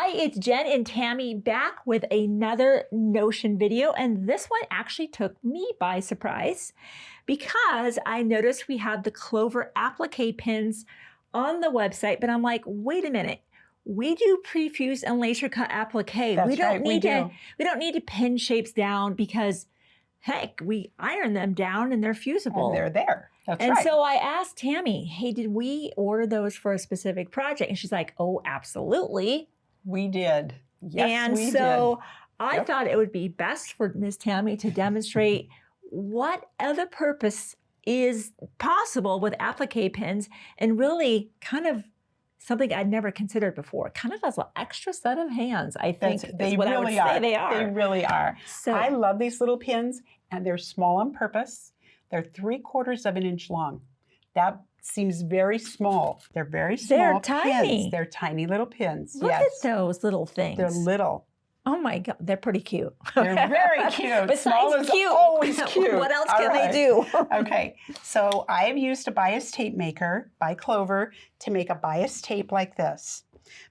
Hi, it's Jen and Tammy back with another Notion video, and this one actually took me by surprise because I noticed we had the Clover Appliqué pins on the website, but I'm like, wait a minute. We do pre-fuse and laser cut applique. That's we don't right, need we to do. we don't need to pin shapes down because heck, we iron them down and they're fusible. And they're there. That's and right. so I asked Tammy, hey, did we order those for a specific project? And she's like, oh, absolutely. We did. Yes, and we so did. I thought it would be best for Miss Tammy to demonstrate what other purpose is possible with applique pins and really kind of something I'd never considered before, kind of as an extra set of hands, I think. They what really I would are. say they are. They really are. So I love these little pins, and they're small on purpose. They're 3/4 of an inch long. That seems very small. They're very small. They're tiny. Pins. They're tiny little pins. Look yes. at those little things. They're little. Oh my God, they're pretty cute. They're very cute. Besides Small is cute. always cute. What else All can right. they do? Okay, so I have used a bias tape maker by Clover to make a bias tape like this.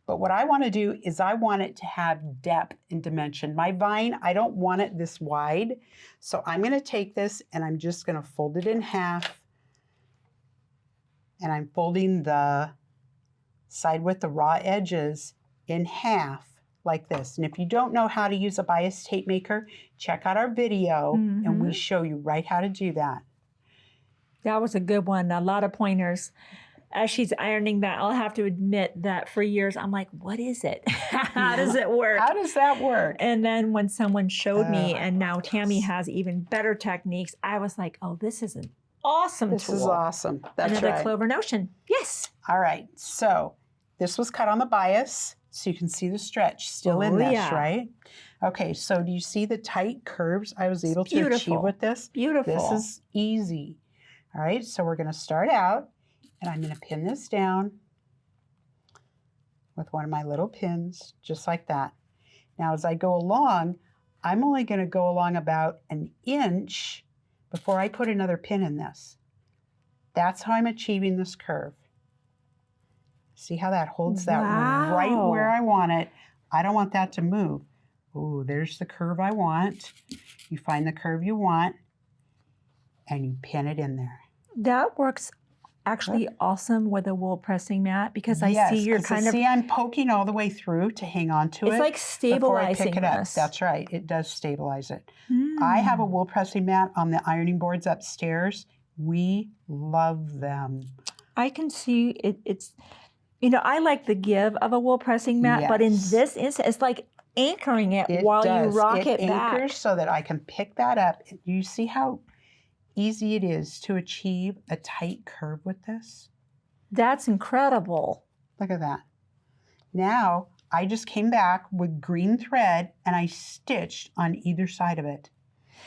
But what I want to do is I want it to have depth and dimension. My vine, I don't want it this wide. So I'm going to take this and I'm just going to fold it in half. And I'm folding the side with the raw edges in half like this. And if you don't know how to use a bias tape maker, check out our video and we show you right how to do that. That was a good one. A lot of pointers. As she's ironing that, I'll have to admit that for years, I'm like, what is it? How does it work? How does that work? And then when someone showed me, and now Tammy has even better techniques, I was like, oh, this is an awesome This tool. is awesome. That's Another right. Clover Notion. Yes. All right, so this was cut on the bias, so you can see the stretch still in this, right? Okay, so do you see the tight curves I was able to achieve with this? Beautiful. This is easy. All right, so we're going to start out, and I'm going to pin this down with one of my little pins, just like that. Now, as I go along, I'm only going to go along about an inch before I put another pin in this. That's how I'm achieving this curve. See how that holds that right where I want it. I don't want that to move. Oh, there's the curve I want. You find the curve you want, and you pin it in there. That works actually awesome with a wool pressing mat because I see you're kind of... See, I'm poking all the way through to hang on to it. It's like stabilizing before I pick it up. this. That's right. It does stabilize it. I have a wool pressing mat on the ironing boards upstairs. We love them. I can see it's... You know, I like the give of a wool pressing mat, but in this instance, it's like anchoring it while you rock it back. It anchors so that I can pick that up. You see how easy it is to achieve a tight curve with this? That's incredible. Look at that. Now, I just came back with green thread and I stitched on either side of it.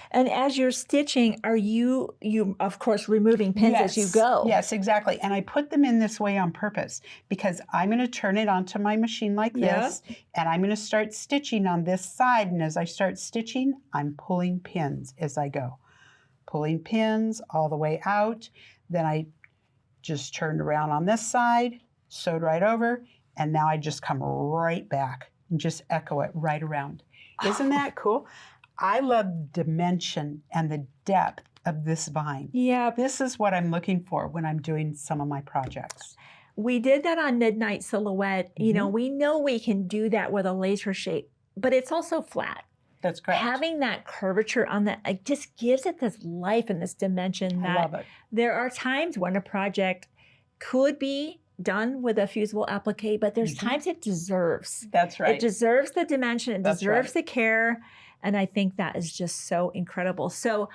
And as you're stitching, are you of course removing pins as you go? Yes, exactly. And I put them in this way on purpose because I'm going to turn it onto my machine like this, and I'm going to start stitching on this side. And as I start stitching, I'm pulling pins as I go. Pulling pins all the way out. Then I just turned around on this side, sewed right over, and now I just come right back and just echo it right around. Isn't that cool? I love dimension and the depth of this vine. Yeah. This is what I'm looking for when I'm doing some of my projects. We did that on Midnight Silhouette. You know we can do that with a laser shape, but it's also flat. That's great. Having that curvature on that, it just gives it this life and this dimension. I love it. There are times when a project could be done with a fusible applique, but there's times it deserves. That's right. It deserves the dimension. It deserves the care. And I think that is just so incredible. So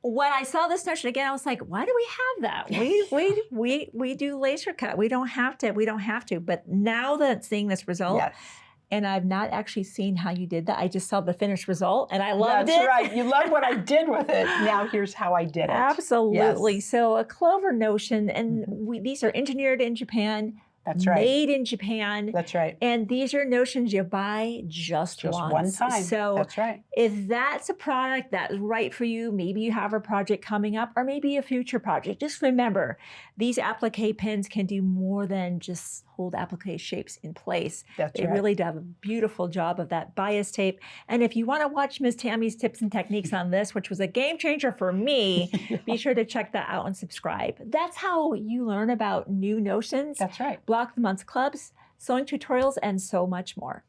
when I saw this notion again, I was like, why do we have that? We do laser cut. We don't have to. But now that seeing this result, and I've not actually seen how you did that. I just saw the finished result and I loved it. That's right. You love what I did with it. Now here's how I did it. Absolutely. So a Clover Notion, and these are engineered in Japan, That's right. Made in Japan. That's right. And these are notions you buy just once. One time. So that's right. if that's a product that's right for you, maybe you have a project coming up or maybe a future project, just remember these applique pins can do more than just hold applique shapes in place. They really do a beautiful job of that bias tape. And if you want to watch Ms. Tammy's tips and techniques on this, which was a game changer for me, be sure to check that out and subscribe. That's how you learn about new notions. That's right. Block the Month clubs, sewing tutorials, and so much more.